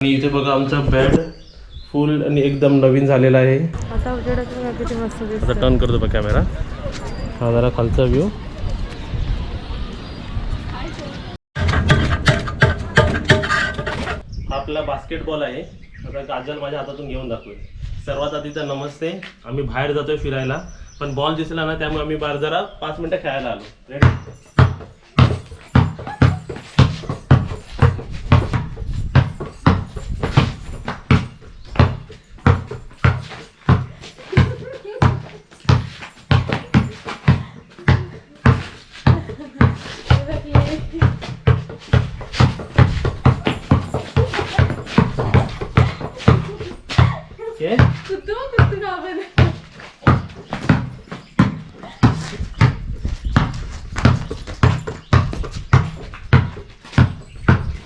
आणि इथे बघा आमचा बेड फुल आणि एकदम नवीन झालेला आहे. आता उजेडात किती मस्त दिसतं. आता टर्न करतो बघ कॅमेरा. हा जरा खालचा व्ह्यू. आपला बास्केटबॉल आहे. आता काजल माझ्या हातातून घेऊन दाखवेल. सर्वात आधी तर नमस्ते. आम्ही बाहेर जातोय फिरायला, पण बॉल दिसला ना त्यामुळे आम्ही बाहेर जरा 5 मिनिटं खेळायला आलो. रेडी?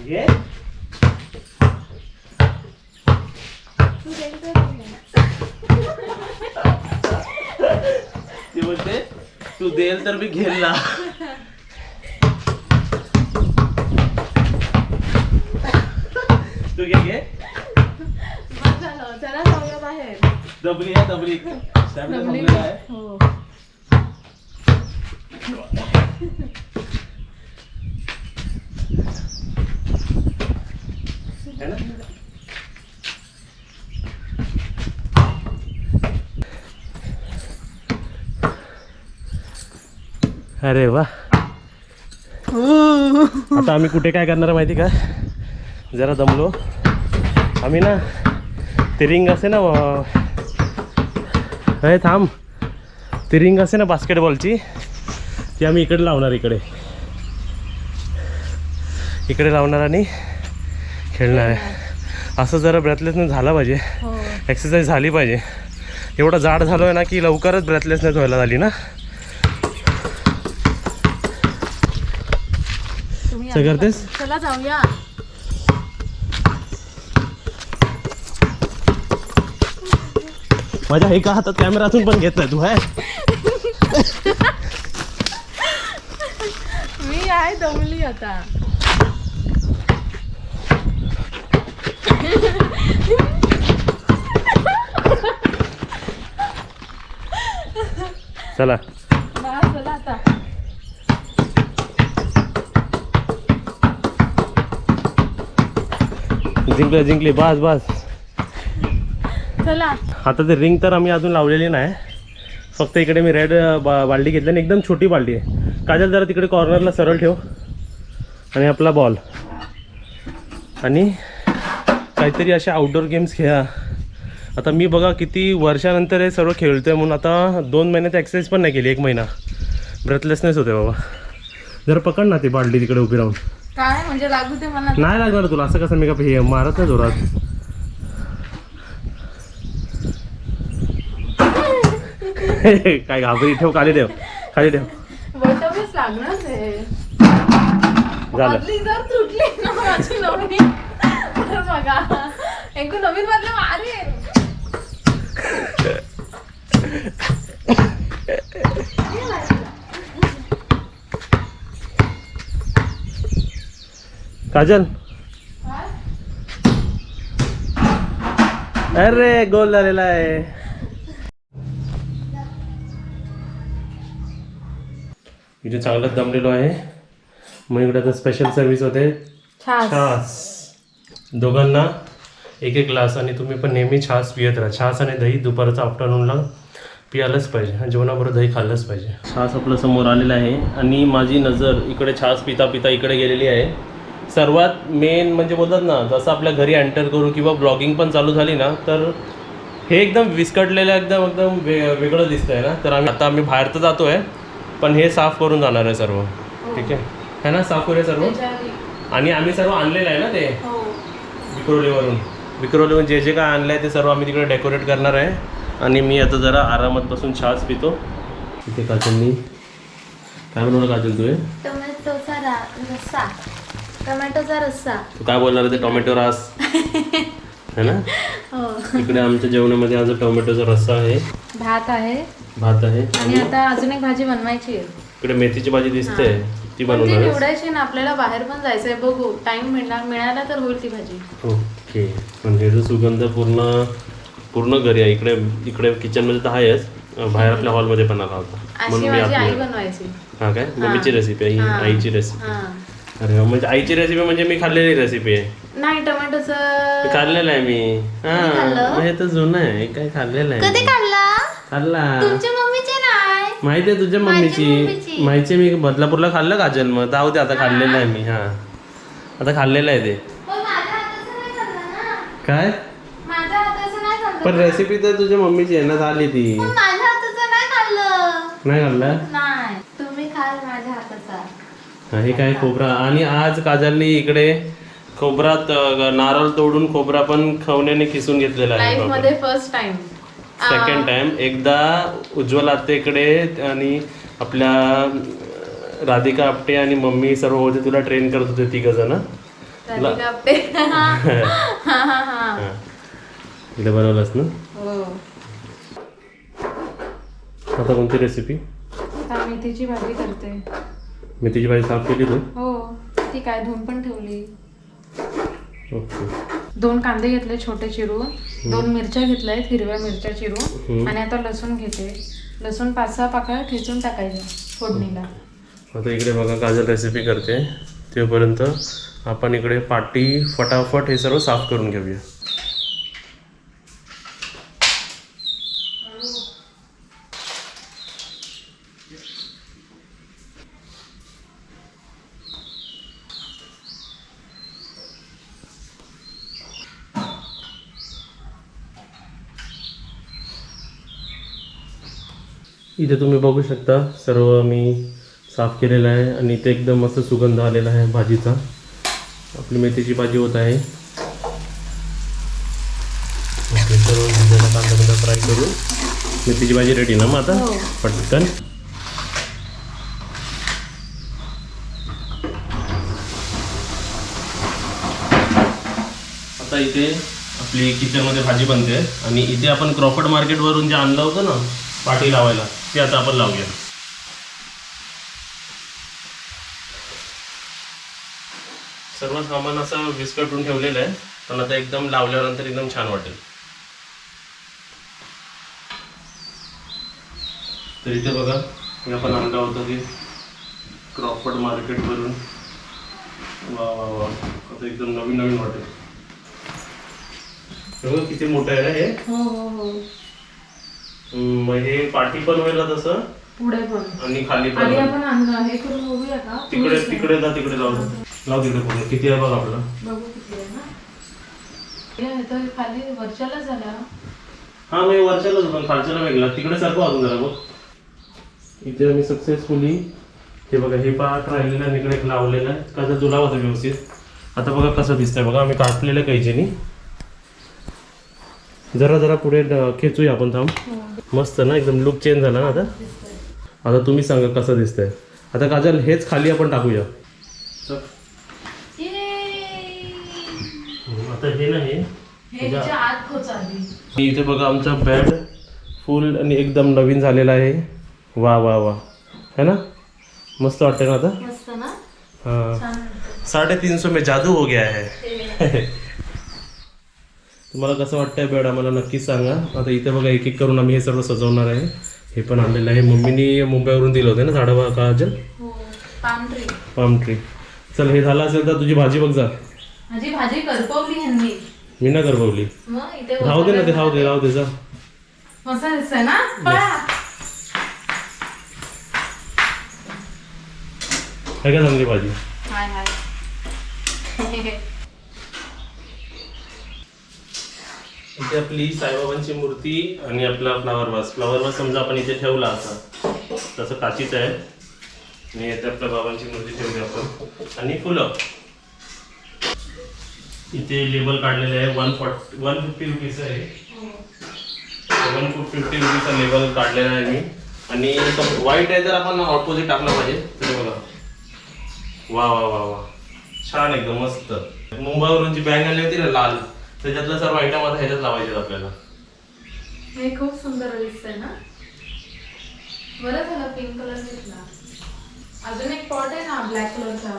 ये ती बोलते तू देल तर मी घेईल ना. तू घे चला जाऊया बाहेर. दबली आहे दबली संपलेला आहे. हो. है ना? अरे वा. आता आम्ही कुठे काय करणार माहिती का? जरा दमलो आम्ही ना. ते रिंग असे ना, अरे थांब, ती रिंग असे ना बास्केटबॉलची, ती आम्ही इकडे लावणार. इकडे लावणार आणि खेळणार आहे. असं जरा ब्रेथलेसनेस झाला पाहिजे, एक्सरसाइज झाली पाहिजे. एवढा जाड झालो आहे ना की लवकरच ब्रेथलेसनेस व्हायला झाली ना. काय करतेस? चला जाऊया. माझ्या एका हातात कॅमेरातून पण घेत नाही तू. आहे मी आहे दमली आता. चला चला आता. जिंकली बस बस. चला. आता ते रिंग तर आम्ही अजून लावलेली नाही. फक्त इकडे मी रेड बाल्टी घेतली आणि एकदम छोटी बाल्टी आहे. काजल जरा तिकडे कॉर्नरला सरळ ठेव. आणि आपला बॉल आणि काहीतरी असे आउटडोर गेम्स खेळा. आता मी बघा किती वर्षानंतर हे सर्व खेळतोय म्हणून आता 2 महिन्यात एक्सरसाइज पण नाही केली. 1 महिना ब्रेथलेसनेस होते बाबा. जरा पकड ना ती बाल्टी तिकडे उभी राहून. काय म्हणजे लागू ते मला नाही लागणार तुला. असं कसं मी का हे मारत नाही जोरात. काय घाबरी. ठेव खाली ठेव बैठवच लागणार ते. झालं. बदली जर तुटली ना माझी नवीन तर बघा एक नवीन बदल मारेल. काजल अरे गोल झालेला आहे. इथे चांगलंच दमलेलो आहे. मग इकडे आता स्पेशल सर्व्हिस होते. छास दोघांना 1-1 ग्लास. आणि तुम्ही पण नेहमी छास पियत राहा. छास आणि दही दुपारचं आफ्टरनूनला पियालंच पाहिजे. आणि जेवणाबरोबर दही खाल्लंच पाहिजे. छास आपल्या समोर आलेला आहे आणि माझी नजर इकडे छास पिता पिता इकडे गेलेली आहे. सर्वात मेन म्हणजे बोलतात ना, जसं आपल्या घरी एंटर करू किंवा ब्लॉगिंग पण चालू झाली ना तर हे एकदम विस्कटलेलं एकदम वेगळं दिसतंय ना. तर आम्ही बाहेर तर जातो आहे पण हे साफ करून जाणार आहे सर्व. ठीक आहे ना, साफ करूया सर्व. आणि आम्ही सर्व आणलेलं आहे ना ते विक्रोलीवरून जे काय आणलं आहे ते सर्व आम्ही तिकडे डेकोरेट करणार आहे. आणि मी आता जरा आरामात बसून छास पितो. इथे काजलनी काय बनवलं? काजल तू टोमॅटोचा रस्सा. तू काय बोलणार ते? टोमॅटो रस है ना. इकडे आमच्या जेवणामध्ये आज टोमॅटोचा रस्सा आहे. भात आहे आणि आता अजून एक भाजी बनवायची आहे. इकडे मेथीची भाजी दिसते. ती पण ती बनवणार निवडायची ना, आपल्याला बाहेर पण जायचंय, बघू टाइम मिळाला तर होईल ती भाजी. ओके. म्हणजे जो सुगंध पूर्ण पूर्ण घरी आहे. इकडे इकडे किचनमध्ये तर आहेच, बाहेर आपल्या हॉलमध्ये पण आला होता. अशी म्हणून मी माझी आई आपल्या बनवायची. हा काय मम्मीची रेसिपी आहे ही, हा. आईची रेसिपी. हा. अरे वा, म्हणजे आईची रेसिपी म्हणजे मी खाल्लेली रेसिपी आहे. नाही टोमॅटोचं खाल्लेलं आहे मी. खाल्लं? हे तर जुनं आहे, काय खाल्लेलं आहे कधी मी. खाल्ला? खाल्ला. तुमच्या मम्मीचे नाही. माहिती आहे तुझ्या मम्मीची. मम्मीची. माहिती मी बदलापूरला खाल्लं का जन्म. जाऊ दे आता, खाल्लेलं आहे मी. हा आता खाल्लेलं आहे ते. पण माझ्या हाताचं नाही खाल्लं ना. काय माझ्या हाताचं नाही खाल्लं. पण रेसिपी तर तुझ्या मम्मीची आहे ना, झाली ती. पण माझ्या हाताचं नाही खाल्लं. नाही खाल्लं. नाही, तुम्ही खाल माझ्या हाताचा. हा, हे काय खोबरा. आणि आज काजलनी इकडे खोबरात नारळ तोडून खोबरा पण खवण्याने किसून घेतलेला आहे. लाईफ मध्ये फर्स्ट टाइम. Second time. एकदा उज्ज्वल आत्तेकडे आणि आपल्या राधिका आपटे आणि मम्मी सर्व होते, तुला ट्रेन करत होते तिघ जण. राधिका आपटे. इकडे बनवलंस ना. हो. आता कोणती रेसिपी. आता मेथीची भाजी करते. मेथीची भाजी साफ केली तू. हो, ती काय धुवून पण ठेवली. ओके. 2 कांदे घेतले छोटे चिरून, 2 मिरच्या घेतल्या हिरव्या मिरच्या चिरून, आणि आता लसूण घेते. लसूण 5-6 पाकळ्या ठेचून टाकायच्या फोडणीला. आता इकडे बघा काजल रेसिपी करते, तेपर्यंत आपण इकडे पाटी फटाफट हे सर्व साफ करून घेऊया. इथे तुम्ही बघू शकता सर्व मी साफ केलेलं आहे, आणि इथे एकदम मस्त सुगंध आलेला आहे भाजीचा. आपली मेथीची भाजी होत आहे. ओके, सर्व भाज्याला कांदा फ्राय करून मेथीची भाजी रेडी ना मग आता. हो. पटकन. आता इथे आपली किचनमध्ये भाजी बनते, आणि इथे आपण क्रॉफर्ड मार्केटवरून जे आणलं होतं ना पाठी लावायला, ते आता आपण लावूया. सर्व सामान असं विस्कटून ठेवलेलं आहे, पण आता एकदम लावल्यानंतर एकदम छान वाटेल. तर इथे बघा, हे आपण आणलं होतं ते क्रॉफर्ड मार्केटवरून. वा वा वा, आता एकदम नवीन नवीन वाटेल. बघा किती मोठं आहे ना हे. हो हो हो. मग हे पाठी पण होईल तसं, पुढे पण आणि खाली पण. आधी आपण आणलं हे करून बघूया का. तिकडे तिकडे जा, तिकडे लाव तिकडे पूर्ण. किती आहे बघ आपलं. बघू किती आहे ना. हे तर खाली वरच्याला झाला. हा मग वरच्यालाच पण खालच्याला वेगळा. तिकडे सारखं अजून जरा बघ. इथे आम्ही सक्सेसफुली हे बघा हे पार्ट राहिलेलं आणि इकडे एक लावलेलं आहे. कसं तुला होतं व्यवस्थित. आता बघा कसं दिसतंय बघा, आम्ही काटलेलं कैचीनी. जरा जरा पुढे खेचूया आपण. थांब. मस्त ना, एकदम लुक चेंज झाला ना आता. आता तुम्ही सांगा कसं दिसतंय. आता काजल हेच खाली आपण टाकूया. आता हे नाही आत खोचाली. इथे बघा आमचा बेड फुल आणि एकदम नवीन झालेला आहे. वा वा वा, है ना. मस्त वाटतं ना आता. मस्त ना. हाँ, 350 में जादू हो गया है. तुम्हाला कसं वाटतंय बेड आम्हाला नक्कीच सांगा. आता इथे बघा एक एक करून आम्ही हे सर्व सजवणार आहे. हे पण आणलेलं आहे, मम्मीनी मुंबईवरून दिलं होतं ना झाडं काजल. Palm tree. चल हे झालं असेल तर तुझी भाजी बघ जा. माझी भाजी करपवली ह्यांनी. मी ना करपवली. मग इथे राहू दे ना ते, राहू दे जा. मस्त दिसतंय ना. पळा. काय का चांगली भाजी. हाय हाय. इथे आपली साईबाबांची मूर्ती आणि आपला फ्लावर वास समजा आपण इथे ठेवला असा, तसं काचीच आहे. आणि इथे आपल्या बाबांची मूर्ती ठेवली आपण, आणि फुलं. इथे लेबल काढलेलं आहे 150 रुपीज आहे. 150 रुपीजचा लेबल काढलेला आहे मी. आणि व्हाईट आहे, जर आपण ऑपोजिट टाकलं पाहिजे तर बघा. वा वा वा वा, छान एकदम मस्त. मुंबईवरून जी बॅग आली होती ना लाल, त्याच्यातलं सर्व आयटम आता ह्याच्यात लावायचे आपल्याला. हे खूप सुंदर दिसतंय ना. बरं झालं पिंक कलर घेतला. अजून एक पॉट आहे ना ब्लॅक कलरचा.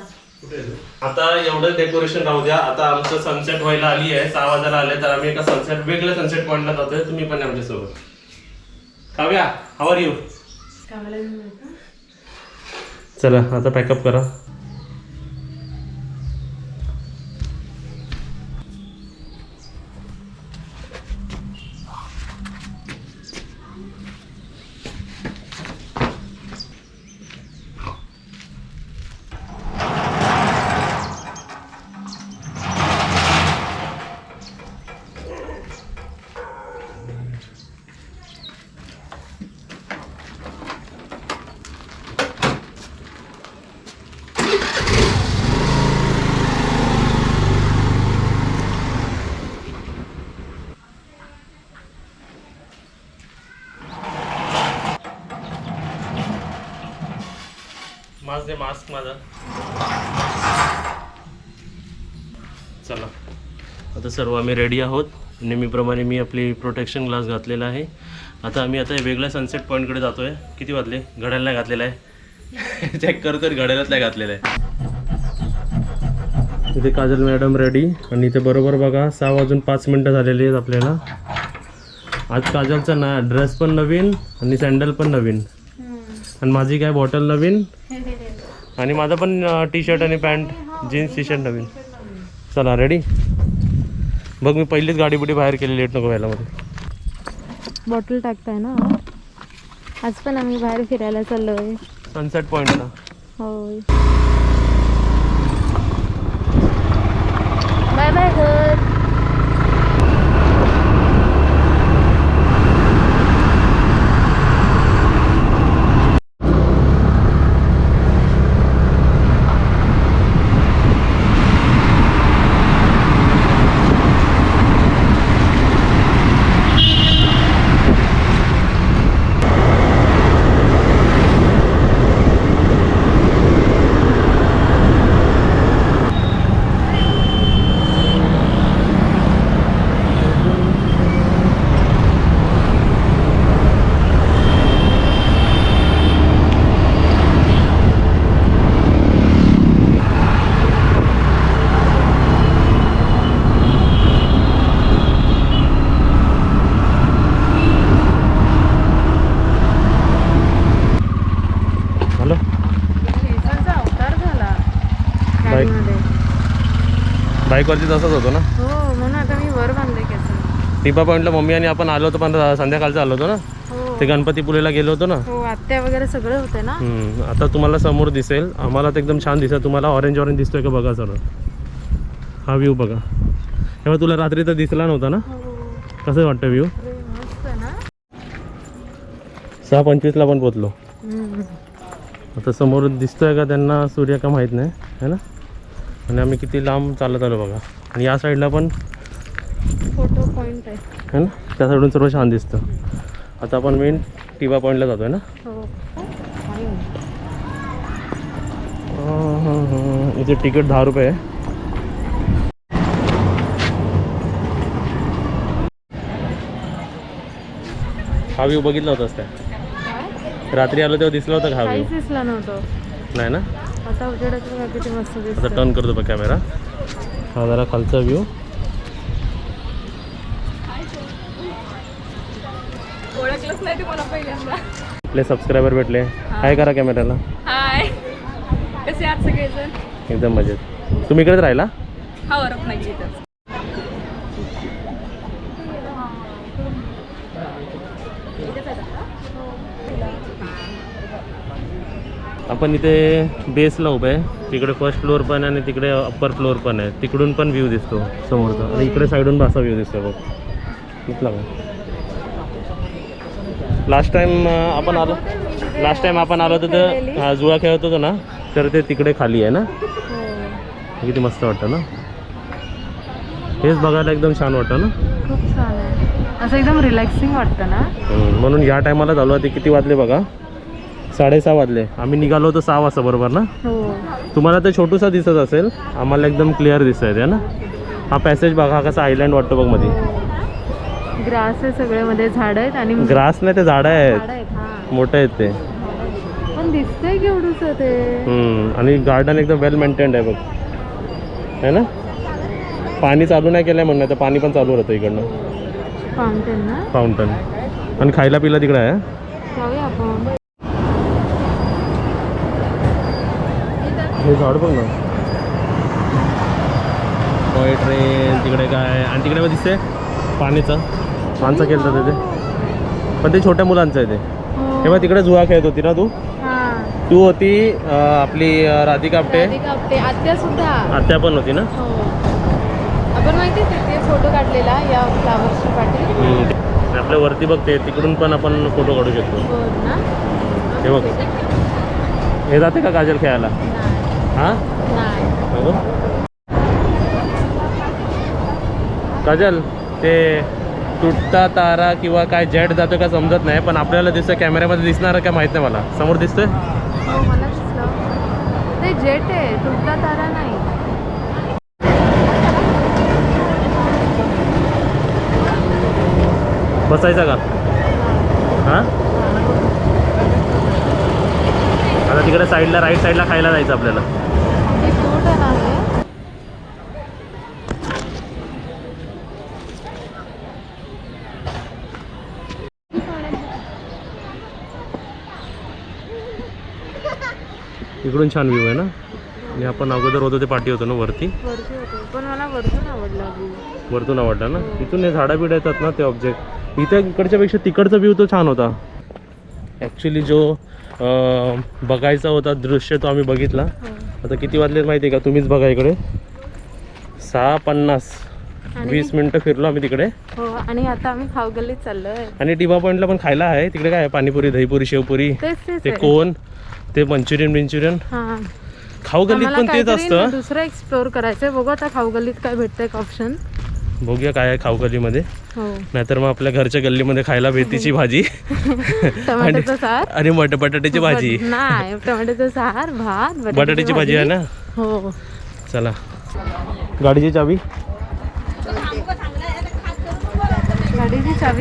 आता एवढं डेकोरेशन राहू द्या. आता आमचं सनसेट व्हायला आली आहे, 6 वाजायला आले, तर आम्ही एका सनसेट वेगळ्या सनसेट पॉईंटला जातोय. तुम्ही पण आमच्यासोबत. Kavya, how are you? चला आता पॅकअप करा. मास्क दे, मास्क माझा. चला आता सर्व आम्ही रेडी आहोत. नेहमीप्रमाणे मी आपली प्रोटेक्शन ग्लास घातलेला आहे. आता आम्ही आता वेगळ्या सनसेट पॉईंटकडे जातो आहे. किती वाजले? घड्याला नाही घातलेला आहे. चेक कर तर घड्यालाच नाही घातलेलं आहे. इथे काजल मॅडम रेडी आणि इथे बरोबर बघा 6 वाजून 5 मिनटं झालेली आहेत आपल्याला. आज काजलचा ना ड्रेस पण नवीन आणि सँडल पण नवीन आणि माझी काय बॉटल नवीन आणि माझा पण टी शर्ट आणि पॅन्ट जीन्स टी शर्ट नवीन. चला रेडी. बघ मी पहिलीच गाडी बुडी बाहेर केली, लेट नको व्हायला मध्ये. बॉटल टाकताय ना. आज पण आम्ही बाहेर फिरायला चाललोय सनसेट पॉईंटला. होय. बाय बाय घर. बाईकवरती तसंच होतो ना. हो म्हणून आता मी वर बांधले केस. टिपा पॉईंटला मम्मी आणि आपण आलो होतो, पण संध्याकाळचं आलो होतो ना. हो. ते गणपतीपुळेला गेलो होतो ना. हो आत्या वगैरे सगळे होते ना. आता तुम्हाला समोर दिसेल. आम्हाला तर एकदम छान दिसत. तुम्हाला ऑरेंज ऑरेंज दिसतोय का बघा सर. हा व्ह्यू बघा. तेव्हा तुला रात्री तर दिसला नव्हता ना. कसं वाटतं व्ह्यू? मस्त ना. 6:25ला पण पोचलो. आता समोर दिसतोय का त्यांना सूर्य का माहीत नाही है ना. आणि आम्ही किती लांब चालत आलो बघा. आणि या साईडला पण फोटो पॉईंट आहे है ना. त्या साईडून सर्व छान दिसतं. आता आपण मेन टिबा पॉईंटला जातोय ना. इथे तिकीट 10 रुपये आहे. हा व्ह्यू बघितला होतास काय? रात्री आलो तेव्हा दिसला होता का हा व्ह्यू? काहीच दिसलं नव्हतं. नाही ना. आता उजेडात किती मस्त दिसतं. आता टर्न करतो बघ कॅमेरा. हा जरा खालचा व्ह्यू. ओळखलंच नाही तुम्हाला पहिल्यांदा. आपले सबस्क्रायबर भेटले. हाय करा कॅमेऱ्याला. हाय, कसे आहात सगळेजण? एकदम मजेत. तुम्ही इकडेच राहिला? हा वरप नाही इथं. आपण इथे बेसला उभं आहे. तिकडे फर्स्ट फ्लोअर पण आहे आणि तिकडे अप्पर फ्लोअर पण आहे. तिकडून पण व्ह्यू दिसतो समोरचा आणि इकडे साईडून असा व्ह्यू दिसतो बघ. इथला का लास्ट टाइम आपण आलो होतो तर जुळा खेळत होतो ना, तर ते तिकडे खाली आहे ना. किती मस्त वाटतं ना. हेच बघायला एकदम छान वाटतं ना. खूप छान आहे. असं एकदम रिलॅक्सिंग वाटतं ना. म्हणून या टायमाला झालो. ते किती वाजले बघा? 6:30 वाजले. आम्ही निघालो होतो 6 वाजता बरोबर ना. तुम्हाला तर छोटूसा दिसत असेल, आम्हाला एकदम क्लिअर दिसत आहे ना. हा पॅसेज बघा कसा आयलँड वाटतो बघ मध्ये. ग्रास आहे सगळे मध्ये, झाड आहेत आणि ग्रास नाही ते झाडं आहेत मोठे आहेत ते. पण पण दिसतंय केवढूच ते. आणि गार्डन एकदम वेल मेंटेन्ड आहे बघ, है ना. पाणी चालू नाही केलंय म्हणणं, तर पाणी पण चालू राहतं इकडनं. फाउंटेन ना. फाउंटन. आणि खायला पिला तिकडे आहे. जाऊया आपण. हे झाड बघ ना. टॉय ट्रेन तिकडे काय, आणि तिकडे पण दिसते पाणीचं पानचं केलं तिथे, पण ते छोट्या मुलांचं आहे ते. तेव्हा तिकडे जुआ खेळत होती ना तू. तू होती आपली राधिका आपटे. आत्या सुद्धा. आत्या पण होती ना. आपण माहिती तिथे फोटो काढलेला या फ्लावर्सची पाठी. आपल्या वरती बघते तिकडून पण आपण फोटो काढू शकतो. हे बघ, हे जाते का काजल खेळायला? हां हो काजल, ते तुटता तारा किंवा काय जेट जातो का समजत नाही, पण आपल्याला दिसतं कॅमेऱ्यामध्ये दिसणार का माहित नाही मला. समोर दिसतोय. मला दिसलं ते जेट आहे, तुटता तारा नाही. बसायचा का? हां, आता तिकडे साईडला राईट साईडला खायला जायचं आपल्याला. इकडून छान व्ह्यू आहे ना. आणि आपण अगोदर होतो ते पाठी होतो ना वरती. पण मला वरतून आवडला. वरतून आवडला ना. तिथून हे झाडा बिड येतात ना ते ऑब्जेक्ट. इथं इकडच्या पेक्षा तिकडचा व्ह्यू तो छान होता ॲक्च्युली. जो बघायचा होता दृश्य तो आम्ही बघितला. आता किती वाजले माहिती आहे का? तुम्हीच बघा इकडे 6:50. 20 मिनटं फिरलो आम्ही तिकडे. आणि आता आम्ही खाऊगल्लीत चाललोय. आणि टिबा पॉईंटला पण खायला आहे. तिकडे काय आहे, पाणीपुरी, दहीपुरी, शेवपुरी, ते कोण, ते मंचुरियन. खाऊगल्लीत पण तेच असतं. दुसरं एक्सप्लोर करायचंय. बघू आता खाऊगल्लीत काय भेटतंय का ऑप्शन. बघूया काय आहे खाऊगल्लीमध्ये. नाहीतर मग आपल्या घरच्या गल्लीमध्ये खायला मेथीची भाजी टमाट्याचा सार आणि बटाट्याची भाजी. नाही, टमाट्याचा सार, भात, बटाट्याची भाजी आहे ना. हो चला. गाडीची चावी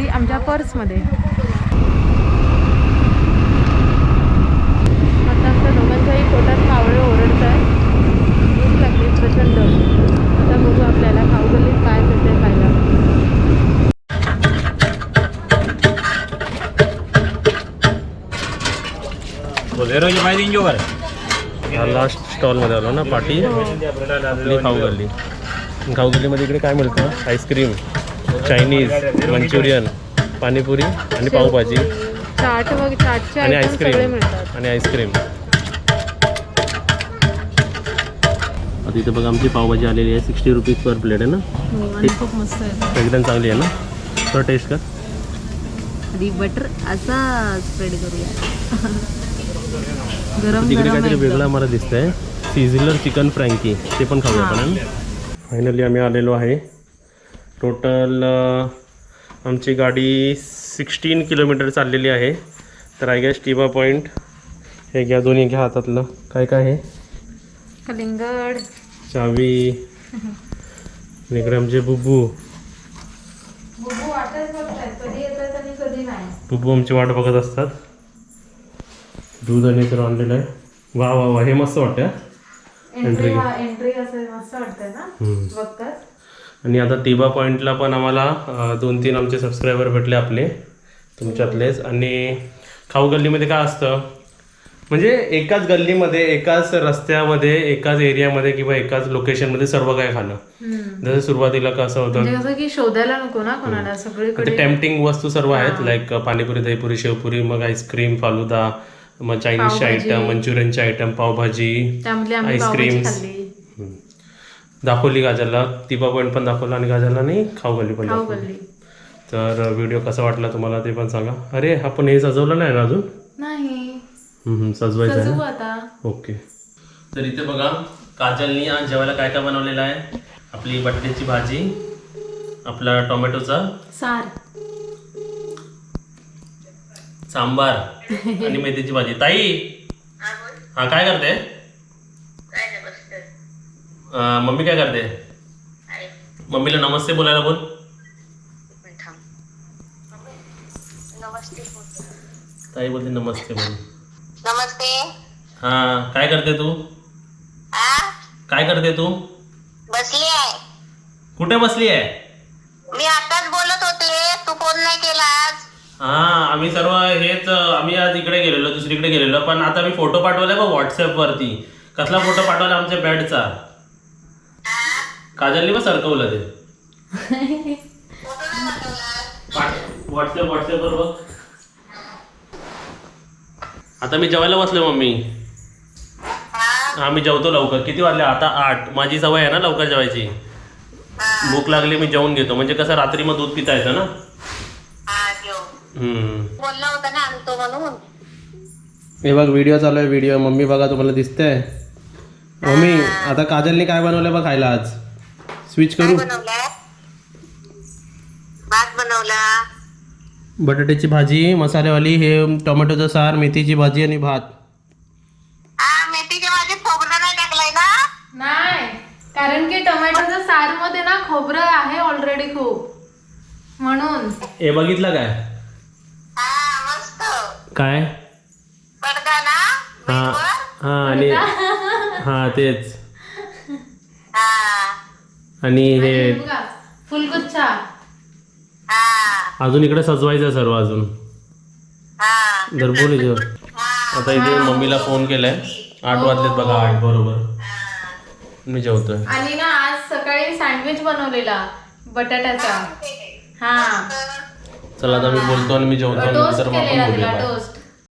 आमच्या पर्समध्ये. आता आमच्या दोघांच्याही पोटात कावळे ओरडत आहे. भूक लागली प्रचंड. आता बघू आपल्याला खाऊगल्लीत काय भेटते खायला. लास्ट स्टॉलमध्ये आलो ना पाटी. खाऊगल्ली. खाऊगल्लीमध्ये इकडे काय मिळतं? आईस्क्रीम, चायनीज, मंचुरियन, पाणीपुरी आणि पावभाजी, चाटचे आणि आईस्क्रीम आणि आईस्क्रीम. आता इथे बघा आमची पावभाजी आलेली आहे. 60 रुपीज पर प्लेट आहे ना. आणि खूप मस्त आहे, एकदम चांगली आहे ना. तर टेस्ट कर. आधी बटर असा स्प्रेड करूया. गरम तिकडे काहीतरी वेगळं मला दिसतंय. सिझलर चिकन फ्रँकी, ते पण खाऊया आपण. फायनली आम्ही आलेलो आहे. टोटल आमची गाडी 16 किलोमीटर चाललेली आहे. तर आय गेस टिबा पॉईंट हे घ्या, दोन्ही घ्या हातातलं. काय काय आहे? कलिंगड, चावी, इकडे आमचे बुब्बू. बुब्बू आमची वाट बघत असतात. दूध आणि तर आणलेलं आहे. वा वा वा, हे मस्त वाटतं. एंट्री असं मस्त वाटतंय ना बघताच. आणि आता टिबा पॉईंटला पण आम्हाला 2-3 आमचे सबस्क्रायबर भेटले आपले, तुमच्यातलेच. आणि खाऊ गल्लीमध्ये काय असतं, म्हणजे एकाच गल्लीमध्ये, एकाच रस्त्यामध्ये, एकाच एरियामध्ये किंवा एकाच लोकेशनमध्ये सर्व काय खाणं. जसं सुरुवातीला कसं होतं, कसं की शोधायला नको ना कोणाला, सगळीकडे टेम्पटिंग वस्तू सर्व आहेत. लाईक पाणीपुरी, दहीपुरी, शेवपुरी, मग आईस्क्रीम, फालुदा, मग चायनीजचे आयटम, मंचुरियनचे आयटम, पावभाजी, आईस्क्रीम दाखवली गाजरला. टिबा पॉईंट पण दाखवला आणि गाजरला नाही खाऊ गल्ली पण दाखवली. तर व्हिडिओ कसा वाटला तुम्हाला ते पण सांगा. अरे आपण हे सजवलं नाही ना अजून? नाही, सजवायचं आहे आता. ओके. तर इथे बघा काजलनी आज जेवायला काय काय बनवलेलं आहे. आपली बटाट्याची भाजी, आपला टोमॅटोचा सार, सांबार आणि मेथीची भाजी. ताई हा काय करते? मम्मी काय करते? मम्मीला नमस्ते बोलायला बोल. ताई बोलते नमस्ते बोल. नमस्ते. हा काय करते तू? आ काय करते तू? बसली आहे. कुठे बसली आहे? मी आताच बोलत होते, तू फोन नाही केला आज. हा आम्ही सर्व हेच आम्ही आज इकडे गेलेलो दुसरीकडे गेलेलो पण आता मी फोटो पाठवलाय बघ व्हॉट्सअप वरती. कसला फोटो पाठवला आमच्या बेडचा? काजलने बघ सरकवलं ते. फोटो नाही पाठवला. व्हॉट्सअप वर बघ. आता मी जेवायला बसलो मम्मी. हा मी जेवतो लवकर. किती वाजले आता? 8. माझी सवय आहे ना लवकर जेवायची. भूक लागली मी जेवून घेतो म्हणजे कसं रात्री मग दूध पिता येतं ना. हा जेव. बोलला होता ना आणतो म्हणून. हे बघ व्हिडिओ चालू आहे व्हिडिओ. मम्मी बघा तुम्हाला दिसतंय? मम्मी आता काजलने काय बनवलंय बघ खायला आज. स्विच काय करू. बनवलाय? भात बनवला. बटाट्याची भाजी मसालेवाली, हे टोमॅटोचं सार, मेथीची भाजी आणि भात. हा मेथीच्या भाजीत खोबरं नाही टाकलाय ना? नाही, कारण की टोमॅटोच्या सार मध्ये ना खोबरं आहे ऑलरेडी खूप, म्हणून. हे बघितलं काय? हा मस्त. काय? पडदा ना हा मीठवर? हा आणि हा तेच. हा आणि हे आणि बघा, फुलगुच्छा. हा अजून इकडे सजवायचं सर्व अजून. हा दरबोल आता इथे मम्मीला फोन केलाय. 8 वाजलेत बघा. 8 बरोबर मी जेवतोय. आणि ना आज सकाळी सँडविच बनवलेला बटाट्याचा. हा, चला आता मी बोलतो आणि मी जेवतो आणि टोस्ट नंतर मग आपण केलेला बोलूया. तिला, Bye. टोस्ट.